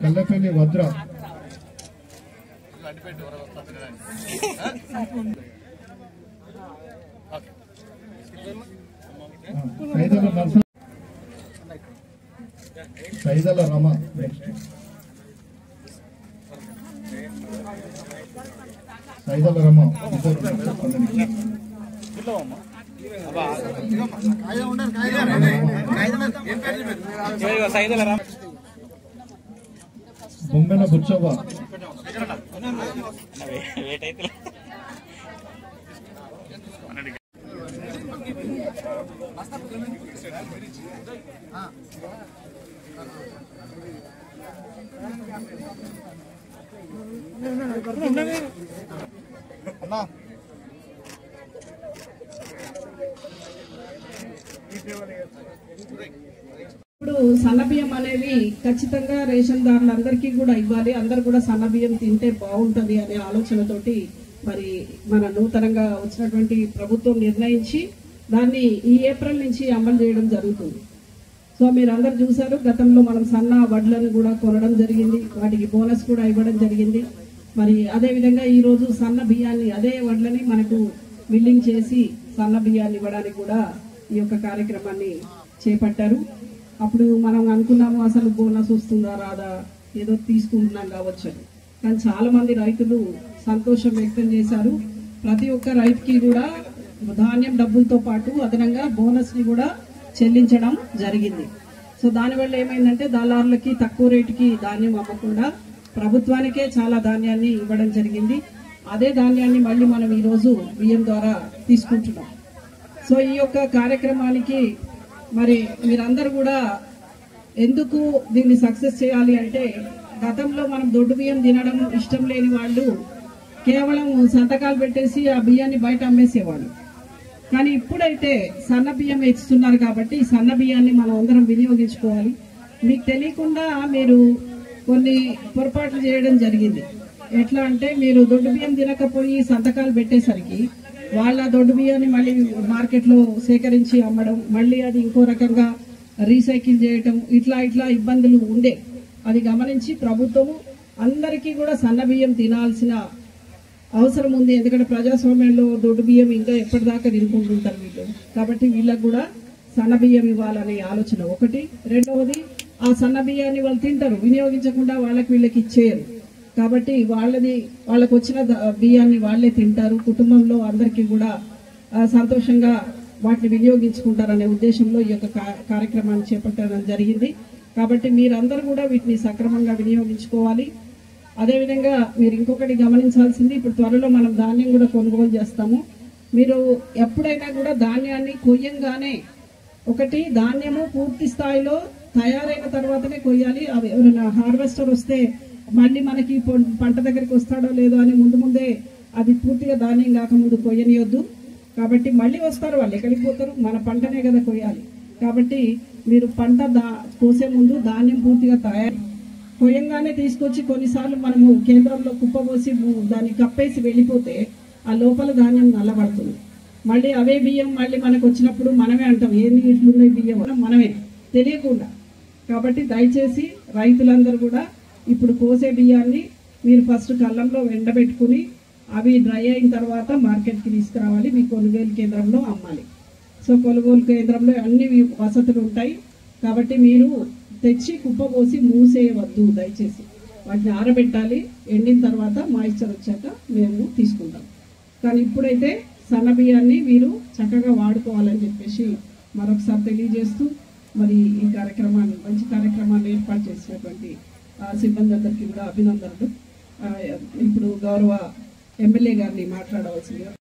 కల్లపల్లి వద్ర సైదల రమ సైదల రమ బొమ్మెల బుచ్చవ్వ ఇప్పుడు సన్నబియ్యం అనేవి ఖచ్చితంగా రేషన్ దారులందరికీ కూడా ఇవ్వాలి, అందరు కూడా సన్నబియ్యం తింటే బాగుంటది అనే ఆలోచనతోటి మరి మన నూతనంగా వచ్చినటువంటి ప్రభుత్వం నిర్ణయించి దాన్ని ఈ ఏప్రిల్ నుంచి అమలు చేయడం జరుగుతుంది. సో మీరు అందరు చూసారు, గతంలో మనం సన్న వడ్లను కూడా కొనడం జరిగింది, వాటికి బోనస్ కూడా ఇవ్వడం జరిగింది. మరి అదే విధంగా ఈ రోజు సన్న బియ్యాన్ని అదే వడ్లని మనకు మిల్లింగ్ చేసి సన్న బియ్యాన్ని ఇవ్వడానికి కూడా ఈ యొక్క కార్యక్రమాన్ని చేపట్టారు. అప్పుడు మనం అనుకున్నాము అసలు బోనస్ వస్తుందా రాదా, ఏదో తీసుకుంటున్నాం కావచ్చు, కానీ చాలా మంది రైతులు సంతోషం వ్యక్తం చేశారు. ప్రతి ఒక్క రైతుకి కూడా ధాన్యం డబ్బులతో పాటు అదనంగా బోనస్ ని కూడా చెల్లించడం జరిగింది. సో దానివల్ల ఏమైందంటే దళారులకి తక్కువ రేటుకి ధాన్యం అమ్మకుండా ప్రభుత్వానికే చాలా ధాన్యాన్ని ఇవ్వడం జరిగింది. అదే ధాన్యాన్ని మళ్ళీ మనం ఈ రోజు బియ్యం ద్వారా తీసుకుంటున్నాం. సో ఈ యొక్క కార్యక్రమానికి మరి మీరందరూ కూడా ఎందుకు దీన్ని సక్సెస్ చేయాలి అంటే, గతంలో మనం దొడ్డు బియ్యం తినడం ఇష్టం లేని వాళ్ళు కేవలం సంతకాలు పెట్టేసి ఆ బియ్యాన్ని బయట అమ్మేసేవాళ్ళు. కానీ ఇప్పుడైతే సన్న బియ్యం ఇస్తున్నారు కాబట్టి ఈ సన్న బియ్యాన్ని మనం అందరం వినియోగించుకోవాలి. మీకు తెలియకుండా మీరు కొన్ని పొరపాట్లు చేయడం జరిగింది. ఎట్లా అంటే, మీరు దొడ్డు బియ్యం తినకపోయి సంతకాలు పెట్టేసరికి వాళ్ళ దొడ్డు బియ్యాన్ని మళ్ళీ మార్కెట్లో సేకరించి అమ్మడం, మళ్ళీ అది ఇంకో రకంగా రీసైకిల్ చేయటం, ఇట్లా ఇబ్బందులు ఉండే. అది గమనించి ప్రభుత్వం అందరికీ కూడా సన్న బియ్యం తినాల్సిన అవసరం ఉంది. ఎందుకంటే ప్రజాస్వామ్యంలో దొడ్డు బియ్యం ఇంకా ఎప్పటిదాకా తినుకుంటుంటారు వీళ్ళు, కాబట్టి వీళ్ళకు కూడా సన్న బియ్యం ఇవ్వాలనే ఆలోచన ఒకటి. రెండవది, ఆ సన్న బియ్యాన్ని వాళ్ళు తింటారు, వినియోగించకుండా వీళ్ళకి ఇచ్చేయరు. కాబట్టి వాళ్ళకు వచ్చిన బియ్యాన్ని వాళ్ళే తింటారు, కుటుంబంలో అందరికీ కూడా సంతోషంగా వాటిని వినియోగించుకుంటారనే ఉద్దేశంలో ఈ యొక్క కార్యక్రమాన్ని చేపట్టడం జరిగింది. కాబట్టి మీరందరూ కూడా వీటిని సక్రమంగా వినియోగించుకోవాలి. అదేవిధంగా మీరు ఇంకొకటి గమనించాల్సింది, ఇప్పుడు త్వరలో మనం ధాన్యం కూడా కొనుగోలు చేస్తాము. మీరు ఎప్పుడైనా కూడా ధాన్యాన్ని కొయ్యంగానే ఒకటి ధాన్యము పూర్తి స్థాయిలో తయారైన తర్వాతనే కొయ్యాలి. అవి ఎవరైనా హార్వెస్టర్ వస్తే మళ్ళీ మనకి పంట దగ్గరికి వస్తాడో లేదో అని ముందే అది పూర్తిగా ధాన్యం కాకముందు కొయ్యనియొద్దు. కాబట్టి మళ్ళీ వస్తారు, వాళ్ళు ఎక్కడికి పోతారు, మన పంటనే కదా కొయ్యాలి. కాబట్టి మీరు పంట కోసే ముందు ధాన్యం పూర్తిగా తయారు కొయ్యంగానే తీసుకొచ్చి, కొన్నిసార్లు మనము కేంద్రంలో కుప్పబోసి దాన్ని కప్పేసి వెళ్ళిపోతే ఆ లోపల ధాన్యం నల్లబడుతుంది. మళ్ళీ అవే బియ్యం మళ్ళీ మనకు వచ్చినప్పుడు మనమే అంటాం ఏంది ఇట్లున్నాయి బియ్యం, మనమే తెలియకుండా. కాబట్టి దయచేసి రైతులందరూ కూడా ఇప్పుడు కోసే బియ్యాన్ని మీరు ఫస్ట్ కళ్ళంలో ఎండబెట్టుకుని అవి డ్రై అయిన తర్వాత మార్కెట్కి తీసుకురావాలి, మీ కొనుగోలు కేంద్రంలో అమ్మాలి. సో కొనుగోలు కేంద్రంలో అన్ని వసతులు ఉంటాయి. కాబట్టి మీరు తెచ్చి కుప్పపోసి మూసేయవద్దు, దయచేసి వాటిని ఆరబెట్టాలి. ఎండిన తర్వాత మాయిశ్చర్ వచ్చాక మేము తీసుకుంటాం. కానీ ఇప్పుడైతే సన్న బియ్యాన్ని మీరు చక్కగా వాడుకోవాలని చెప్పేసి మరొకసారి తెలియజేస్తూ, మరి ఈ కార్యక్రమాన్ని మంచి కార్యక్రమాన్ని ఏర్పాటు చేసినటువంటి సిబ్బంది అందరికీ కూడా అభినందనలు. ఇప్పుడు గౌరవ ఎమ్మెల్యే గారిని మాట్లాడవలసిందిగా